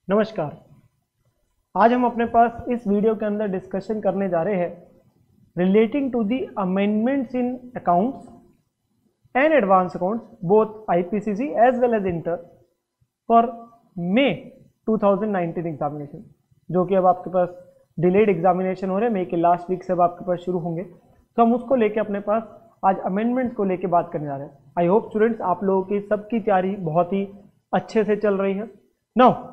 नमस्कार। आज हम अपने पास इस वीडियो के अंदर डिस्कशन करने जा रहे हैं relating to the amendments in accounts and advance accounts both IPCC as well as inter for May 2019 examination, जो कि अब आपके पास डिलेड एग्जामिनेशन हो रहे हैं। मे के लास्ट वीक से अब आपके पास शुरू होंगे, तो हम उसको लेके अपने पास आज अमेंडमेंट्स को लेके बात करने जा रहे हैं। आई होप स्टूडेंट्स आप लोगों की सबकी तैयारी बहुत ही अच्छे से चल रही है। Now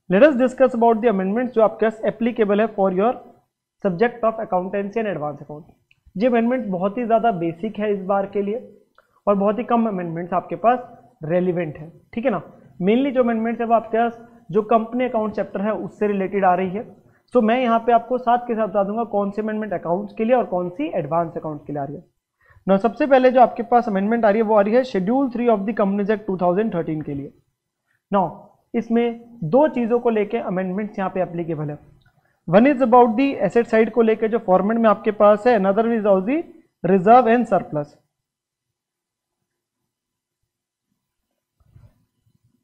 let us discuss about the amendments जो आपके पास एप्लीकेबल है for your subject of accountancy and advance account. ये अमेंडमेंट बहुत ही ज़्यादा बेसिक है इस बार के लिए और बहुत ही कम अमेंडमेंट्स आपके पास रेलिवेंट है, ठीक है ना। मेनली जो अमेंडमेंट्स है वो आपके पास जो कंपनी अकाउंट चैप्टर है उससे रिलेटेड आ रही है। सो मैं यहाँ पे आपको साथ के साथ बता दूंगा कौन सी अमेंडमेंट अकाउंट्स के लिए और कौन सी एडवांस अकाउंट के लिए आ रही है ना। सबसे पहले जो आपके पास अमेंडमेंट आ रही है वो आ रही है schedule 3 of the Companies Act 2013 के लिए। नाउ इसमें दो चीजों को लेके अमेंडमेंट्स यहाँ पे एप्लीकेबल है। One is about the asset side को लेके जो फॉर्मेट में आपके पास है, another is of the reserve and surplus.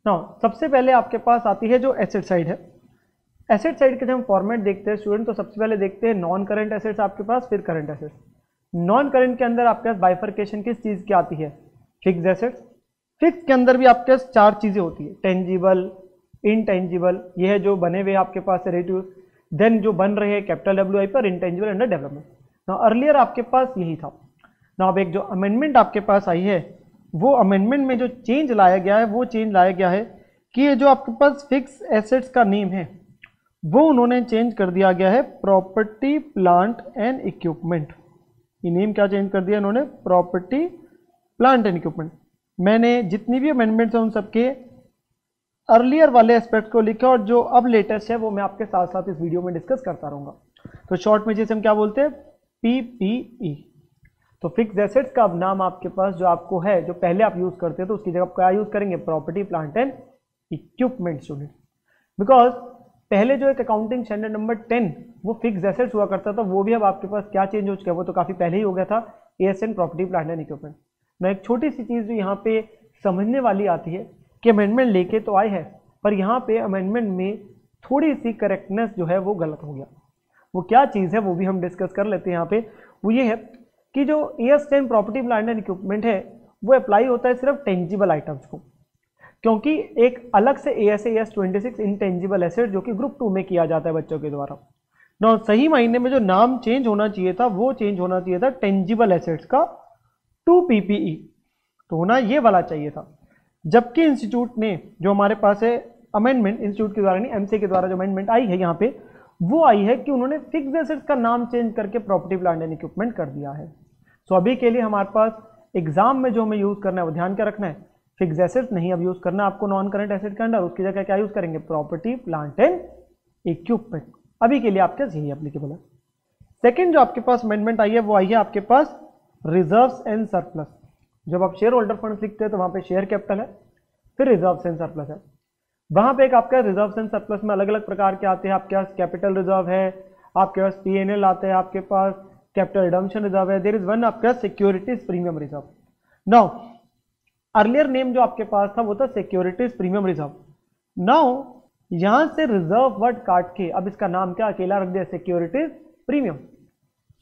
Now सबसे पहले आपके पास आती है जो एसेट साइड है। एसेट साइड के जब हम फॉर्मेट देखते हैं स्टूडेंट, तो सबसे पहले देखते हैं नॉन करंट एसेट्स आपके पास, फिर करंट एसेट्स। नॉन करंट के अंदर आपके पास बाइफर्केशन किस चीज की आती है? Fixed assets. फिक्स के अंदर भी आपके पास चार चीजें होती है, टेंजिबल, इनटेंजिबल, ये है जो बने हुए आपके पास रेडियो, देन जो बन रहे हैं कैपिटल डब्ल्यूआई पर, इनटेंजिबल अंडर डेवलपमेंट। ना अर्लियर आपके पास यही था ना। अब एक जो अमेंडमेंट आपके पास आई है वो अमेंडमेंट में जो चेंज लाया गया है वो चेंज लाया गया है कि ये जो आपके पास फिक्स एसेट्स का नेम है वो उन्होंने चेंज कर दिया गया है प्रॉपर्टी प्लांट एंड इक्विपमेंट। ये नेम क्या चेंज कर दिया इन्होंने? Property plant and equipment. मैंने जितनी भी अमेंडमेंट्स हैं उन सबके अर्लियर वाले एस्पेक्ट को लिखा और जो अब लेटेस्ट है वो मैं आपके साथ साथ इस वीडियो में डिस्कस करता रहूंगा। तो शॉर्ट में जिसे हम क्या बोलते हैं? पीपीई। तो फिक्स एसेट्स का अब नाम आपके पास जो आपको है, जो पहले आप यूज करते थे तो उसकी जगह क्या यूज करेंगे? Property plant and equipment student. Because पहले जो एक अकाउंटिंग स्टैंडर्ड नंबर 10 वो फिक्स एसेट्स हुआ करता था, वो भी अब आपके पास क्या चेंज हो चुका है? वो तो काफी पहले ही हो गया था, ASN property plant and equipment. मैं एक छोटी सी चीज जो यहाँ पे समझने वाली आती है कि अमेंडमेंट लेके तो आए हैं पर यहाँ पे अमेंडमेंट में थोड़ी सी करेक्टनेस जो है वो गलत हो गया। वो क्या चीज़ है वो भी हम डिस्कस कर लेते हैं यहाँ पे। वो ये है कि जो एएस10 प्रॉपर्टी प्लांट एंड इक्विपमेंट है वो अप्लाई होता है सिर्फ टेंजिबल आइटम्स को, क्योंकि एक अलग से AS26 इनटेंजिबल एसेट जो कि ग्रुप 2 में किया जाता है बच्चों के द्वारा ना। सही मायने में जो नाम चेंज होना चाहिए था वो चेंज होना चाहिए था टेंजिबल एसेट्स का टू PPE, तो होना ये वाला चाहिए था। जबकि इंस्टीट्यूट ने जो हमारे पास है अमेंडमेंट, इंस्टीट्यूट के द्वारा नहीं एमसीए के द्वारा जो अमेंडमेंट आई है यहाँ पे वो आई है कि उन्होंने फिक्स्ड एसेट्स का नाम चेंज करके प्रॉपर्टी प्लांट एंड इक्विपमेंट कर दिया है। सो अभी के लिए हमारे पास एग्जाम में जो हमें यूज करना है वो ध्यान क्या रखना है? फिक्स्ड एसेट्स नहीं अब यूज करना आपको नॉन करंट एसेट के अंडर, उसकी जगह क्या यूज करेंगे? Property plant and equipment. अभी के लिए आपके यही एप्लीकेबल है। सेकेंड जो आपके पास अमेंडमेंट आई है वो आई है आपके पास रिजर्व्स एंड सरप्लस। जब आप शेयर होल्डर फंड लिखते हैं तो वहां पे शेयर कैपिटल है, फिर रिजर्व्स एंड सरप्लस है। वहां पे एक आपका रिजर्व्स एंड सरप्लस में अलग अलग प्रकार के आते हैं। आपके पास कैपिटल रिजर्व है, आपके पास PNL आते हैं, आपके पास कैपिटल रिडम्पशन रिजर्व है, देयर इज वन आपके पास securities premium reserve. Now earlier name जो आपके पास था वो था सिक्योरिटीज प्रीमियम रिजर्व। नाउ यहां से रिजर्व वर्ड काट के अब इसका नाम क्या अकेला रख दिया? Securities premium.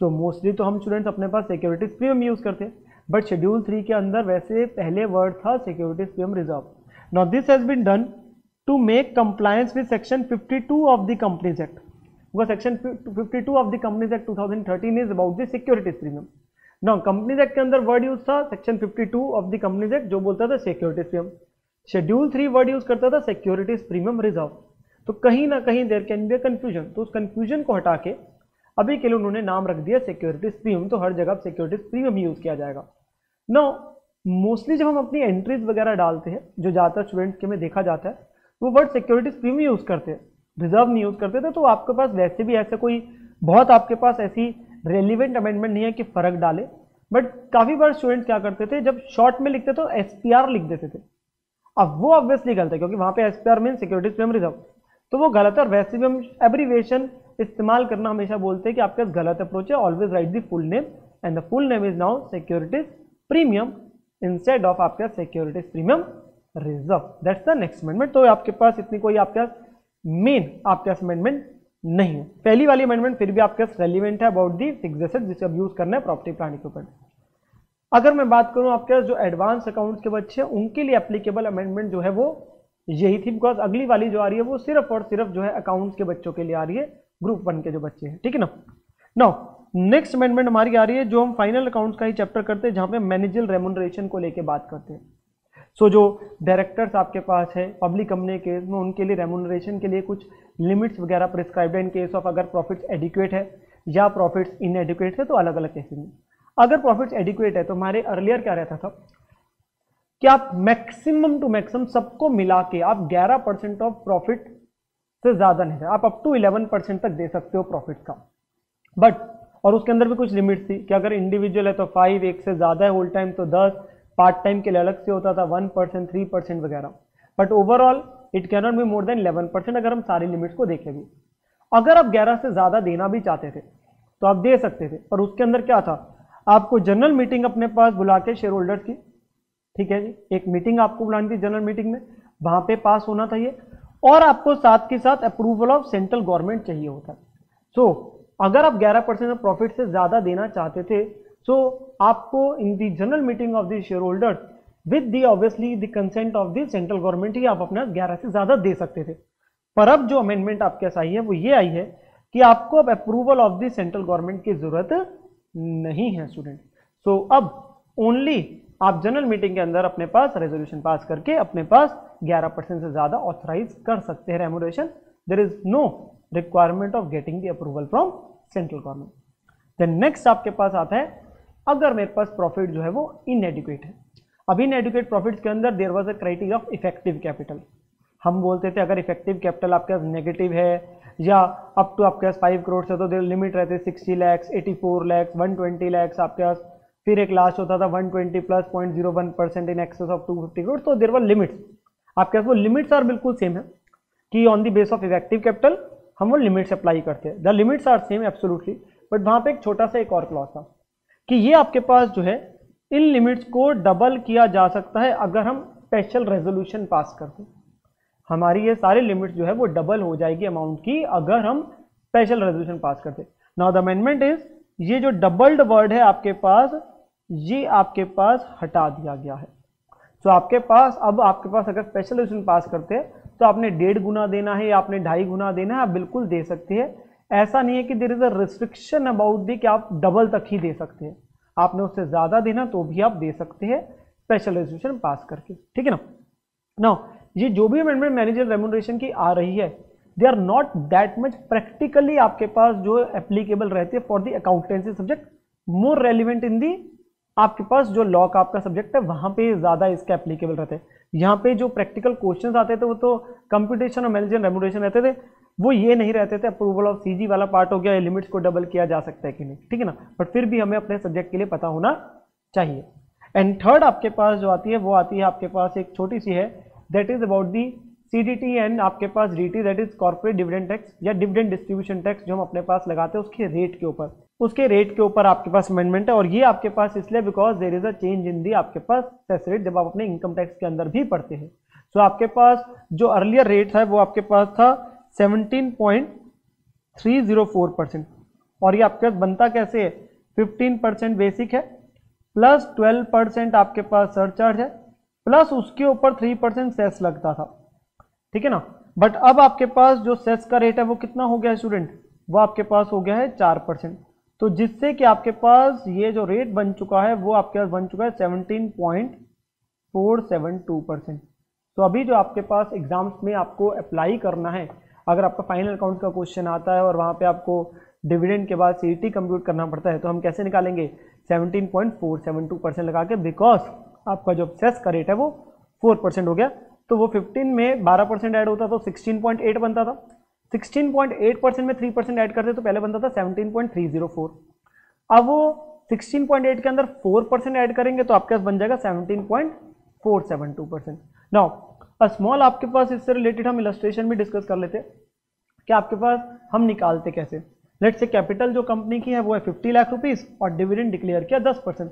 तो मोस्टली तो हम स्टूडेंट्स अपने पास सिक्योरिटीज प्रीमियम यूज करते हैं, बट शेड्यूल 3 के अंदर वैसे पहले वर्ड था securities premium reserve. Now this has been done to make compliance with section 52 of the Companies Act. वो section 52 of the Companies Act 2013 is about the securities premium. Now Companies Act के अंदर word use था section 52 of the Companies Act जो बोलता था securities premium. Schedule 3 word use करता था securities premium reserve. तो कहीं ना कहीं देयर कैन बी कंफ्यूजन, तो उस कंफ्यूजन को हटा के अभी के लिए उन्होंने नाम रख दिया सिक्योरिटीज प्रीमियम। तो हर जगह सिक्योरिटीज प्रीमियम यूज किया जाएगा। नो मोस्टली जब हम अपनी एंट्रीज वगैरह डालते हैं जो ज़्यादातर स्टूडेंट्स के में देखा जाता है वो वर्ड सिक्योरिटीज प्रीमियम यूज करते हैं, रिजर्व नहीं यूज करते थे। तो आपके पास वैसे भी ऐसे कोई बहुत आपके पास ऐसी रेलिवेंट अमेंडमेंट नहीं है कि फर्क डाले, बट काफी बार स्टूडेंट्स क्या करते थे जब शॉर्ट में लिखते तो SPR लिख देते थे। अब वो ऑब्वियसली गलत है क्योंकि वहां पे SPR mean securities premium reserve, तो वो गलत है। और वैसे भी हम एब्रीविएशन इस्तेमाल करना हमेशा बोलते हैं कि आपके पास गलत अप्रोच है। Always write the full name and the full name is now securities premium instead of आपका securities premium reserve. That's the next amendment. तो आपके पास इतनी कोई आपके पास मेन आपके पास अमेंडमेंट नहीं है। पहली वाली अमेंडमेंट फिर भी आपके पास रेलिवेंट है अबाउट दी फिक्स्ड एसेट जिसे अब यूज करना है प्रॉपर्टी प्लांट इक्विपमेंट। अगर मैं बात करूं आपके पास जो एडवांस अकाउंट्स के बच्चे हैं उनके लिए एप्लीकेबल अमेंडमेंट जो है वो यही थी, बिकॉज अगली वाली जो आ रही है वो सिर्फ और सिर्फ जो है अकाउंट्स के बच्चों के लिए आ रही है, ग्रुप 1 के जो बच्चे हैं, ठीक है ना। नाउ नेक्स्ट अमेंडमेंट हमारी आ रही है जो हम फाइनल अकाउंट्स का ही चैप्टर करते हैं जहां पे मैनेजरियल रेम्युनरेशन को लेके बात करते हैं। सो जो डायरेक्टर्स आपके पास है पब्लिक कंपनी के केस में उनके लिए रेम्युनरेशन के लिए कुछ लिमिट्स वगैरह प्रिस्क्राइब्ड है इन केस ऑफ अगर प्रॉफिट्स एडिक्वेट है या प्रॉफिट्स इनएडिक्वेट है तो अलग अलग केसेस में। अगर प्रॉफिट्स एडिक्वेट है तो हमारे अर्लियर क्या रहता था कि आप मैक्सिमम टू मैक्सिमम सबको मिला के आप 11% ऑफ प्रॉफिट से ज्यादा नहीं, आप अप टू 11% तक दे सकते हो प्रॉफिट का। बट और उसके अंदर भी कुछ लिमिट थी कि अगर इंडिविजुअल है तो 5, एक से ज्यादा है होल टाइम तो 10, पार्ट टाइम के लिए अलग से होता था 1%, 3% वगैरह। But overall it can not be more than 11% अगर हम सारी लिमिट्स को देखें भी। अगर आप 11 से ज्यादा देना भी चाहते थे तो आप दे सकते थे, और उसके अंदर क्या था, आपको जनरल मीटिंग अपने पास बुला के शेयर होल्डर्स की, ठीक है जी, एक मीटिंग आपको बुलानी थी जनरल मीटिंग में, वहां पे पास होना था ये, और आपको साथ के साथ अप्रूवल ऑफ सेंट्रल गवर्नमेंट चाहिए होता है। सो अगर आप 11% ऑफ प्रॉफिट से ज्यादा देना चाहते थे सो आपको in the general meeting of the shareholders with the obviously the consent of the central government ही आप अपना 11 से ज्यादा दे सकते थे। पर अब जो अमेंडमेंट आपके पास आई है वो ये आई है कि आपको अब approval of the central government की जरूरत नहीं है स्टूडेंट। सो अब ओनली आप जनरल मीटिंग के अंदर अपने पास रेजोल्यूशन पास करके अपने पास 11% से ज्यादा ऑथराइज कर सकते हैं remuneration. There is no requirement of getting the approval from central government. Then next आपके पास आता है अगर मेरे पास प्रॉफिट जो है वो इनएडिक्वेट है। अब इनएडिक्वेट प्रॉफिट्स के अंदर there was a criteria of effective capital. हम बोलते थे अगर इफेक्टिव कैपिटल आपके पास नेगेटिव है या अप टू आपके पास 5 करोड़ से तो देयर लिमिट रहते 60 लाख, 84 लाख, 120 लाख आपके पास, फिर एक लास्ट होता था 120 plus 0.01% in excess of 250 crore. तो देयर वर लिमिट्स, आपके पास वो लिमिट्स आर बिल्कुल सेम है कि on the base of effective capital हम वो लिमिट्स अप्लाई करते हैं, the limits are same absolutely. But वहां पे एक छोटा सा एक और क्लॉज था कि ये आपके पास जो है इन लिमिट्स को डबल किया जा सकता है अगर हम स्पेशल रेजोल्यूशन पास करते। हमारी ये सारी लिमिट्स जो है वो डबल हो जाएगी अमाउंट की अगर हम स्पेशल रेजोल्यूशन पास करते। नाउ द अमेंडमेंट इज ये जो डबल्ड वर्ड है आपके पास ये आपके पास हटा दिया गया है। तो आपके पास अब आपके पास अगर स्पेशल रेजोल्यूशन पास करते हैं तो आपने 1.5 गुना देना है या आपने 2.5 गुना देना है, आप बिल्कुल दे सकते हैं। ऐसा नहीं है कि there is a restriction about the कि आप डबल तक ही दे सकते हैं, आपने उससे ज्यादा देना तो भी आप दे सकते हैं स्पेशल रेजोल्यूशन पास करके, ठीक है ना। नाउ ये जो भी अमेंडमेंट मैनेजर रेम्युनरेशन की आ रही है they are not that much practically आपके पास जो एप्लीकेबल रहती है for the accountancy subject, more relevant in the आपके पास जो लॉ का आपका सब्जेक्ट है वहां पे ज्यादा इसके एप्लीकेबल रहते हैं। यहाँ पे जो प्रैक्टिकल क्वेश्चंस आते थे वो तो कंप्यूटेशन और मैनेजर रेम्युनरेशन रहते थे, वो ये नहीं रहते थे। अप्रूवल ऑफ सीजी वाला पार्ट हो गया, लिमिट्स को डबल किया जा सकता है कि नहीं, ठीक है ना। बट फिर भी हमें अपने सब्जेक्ट के लिए पता होना चाहिए। एंड थर्ड आपके पास जो आती है वो आती है आपके पास एक छोटी सी है, that is about the CDT and आपके पास DT, that is corporate dividend tax या डिविडेंड डिस्ट्रीब्यूशन टैक्स जो हम अपने पास लगाते हैं उसके रेट के ऊपर, उसके रेट के ऊपर आपके पास अमेंडमेंट है। और ये आपके पास इसलिए because there is a change in the आपके पास सेस रेट जब आप अपने इनकम टैक्स के अंदर भी पढ़ते हैं। सो आपके पास जो अर्लियर रेट था वो आपके पास था 17.304% और ये आपके पास बनता कैसे है, 15% बेसिक है प्लस 12% आपके पास सरचार्ज है प्लस उसके ऊपर 3% सेस लगता था, ठीक है ना। बट अब आपके पास जो सेस का रेट है वो कितना हो गया है स्टूडेंट, वो आपके पास हो गया है 4%। तो जिससे कि आपके पास ये जो रेट बन चुका है वो आपके पास बन चुका है 17.472%। तो अभी जो आपके पास एग्जाम्स में आपको अप्लाई करना है, अगर आपका फाइनल अकाउंट का क्वेश्चन आता है और वहां पे आपको डिविडेंड के बाद सीईटी कंप्यूट करना पड़ता है तो हम कैसे निकालेंगे 17.472% लगा के, बिकॉज आपका जो सेस का रेट है वो 4% हो गया। तो वो 15 में 12% ऐड होता तो 16.8 बनता था, 16.8% में 3% ऐड करते तो पहले बनता था 17.304। अब वो 16.8 के अंदर 4% ऐड करेंगे तो आपके पास बन जाएगा 17.472%। नाउ अ स्मॉल आपके पास इससे रिलेटेड हम इलस्ट्रेशन भी डिस्कस कर लेते कि आपके पास हम निकालते कैसे। लेट्स से कैपिटल जो कंपनी की है वो है 50 लाख रुपीस और डिविडेंड डिक्लेयर किया 10%।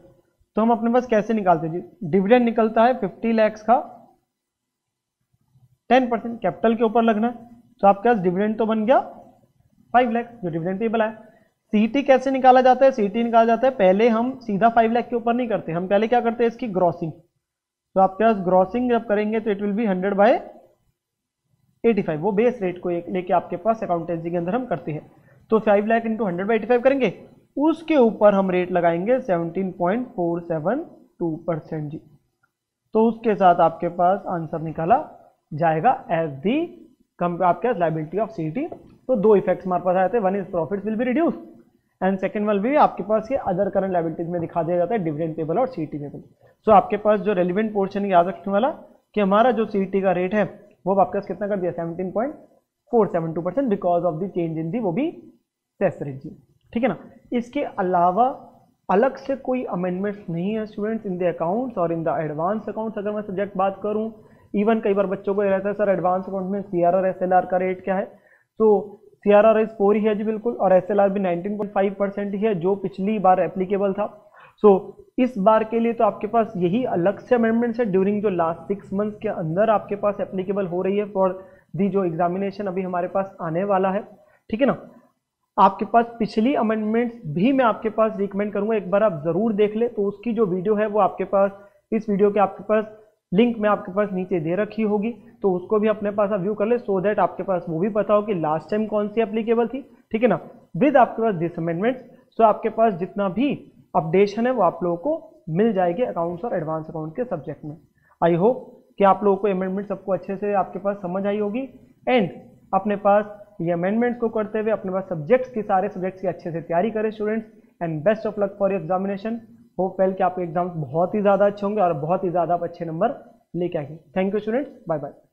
तो हम अपने पास कैसे निकालते जी, डिविडेंड निकलता है 50 लाख का 10% कैपिटल के ऊपर लगना है तो आपके पास डिविडेंड तो बन गया 5 लाख जो डिविडेंड पेबल है। सीटी कैसे निकाला जाता है? सीटी निकाला जाता है, पहले हम सीधा 5 लाख के ऊपर नहीं करते, हम पहले क्या करते हैं इसकी ग्रॉसिंग। तो आपके पास ग्रॉसिंग जब करेंगे तो इट विल बी 100/85, वो बेस रेट को लेके आपके पास अकाउंटेंसी के अंदर हम करते हैं। तो 5 लाख इंटू 100/85 करेंगे, उसके ऊपर हम रेट लगाएंगे 17.472% जी। तो उसके साथ आपके पास आंसर निकाला जाएगा एज दी आपके पास लाइबिलिटी ऑफ सीटी। तो दो इफेक्ट्स हमारे पास आए थे, one is profit will be reduce and second वाल भी आपके पास ये अदर करंट लाइबिलिटीज में दिखा दिया जाता है, डिविडेंड पेबल और सीटी पेबल। सो आपके पास जो रेलिवेंट पोर्शन याद रखने वाला कि हमारा जो सीटी का रेट है वो आपके पास कितना कर दिया 17.472% because of the change in the वो भी सेस रेट जी, ठीक है ना। इसके अलावा अलग से कोई अमेंडमेंट्स नहीं है स्टूडेंट्स इन द अकाउंट्स और इन द एडवांस अकाउंट्स। अगर मैं सब्जेक्ट बात करूं, इवन कई बार बच्चों को ये रहता है सर एडवांस अकाउंट में सीआरआर एसएलआर का रेट क्या है, तो सीआरआर इज 4 ही है जी बिल्कुल, और एसएलआर भी 19.5% ही है जो पिछली बार एप्लीकेबल था। सो इस बार के लिए तो आपके पास यही अलग से अमेंडमेंट्स है ड्यूरिंग जो लास्ट 6 मंथ्स के अंदर आपके पास एप्लीकेबल हो रही है फॉर दी जो एग्जामिनेशन अभी हमारे पास आने वाला है, ठीक है ना। आपके पास पिछली अमेंडमेंट्स भी मैं आपके पास रिकमेंड करूंगा एक बार आप जरूर देख ले, तो उसकी जो वीडियो है वो आपके पास इस वीडियो के आपके पास लिंक में आपके पास नीचे दे रखी होगी, तो उसको भी अपने पास आप व्यू कर ले सो दैट आपके पास वो भी पता हो कि लास्ट टाइम कौन सी एप्लीकेबल थी, ठीक है ना, विद आपके पास दिस अमेंडमेंट्स। सो आपके पास जितना भी अपडेशन है वो आप लोगों को मिल जाएगी अकाउंट्स और एडवांस अकाउंट के सब्जेक्ट में। आई होप कि आप लोगों को अमेंडमेंट सबको अच्छे से आपके पास समझ आई होगी एंड अपने पास ये अमेंडमेंट्स को करते हुए अपने पास सब्जेक्ट्स की सारे सब्जेक्ट्स की अच्छे से तैयारी करें students and best of luck for your examination. Hope well कि आपके एग्जाम्स बहुत ही ज़्यादा अच्छे होंगे और बहुत ही ज़्यादा आप अच्छे नंबर लेके आएंगे। Thank you students, bye bye.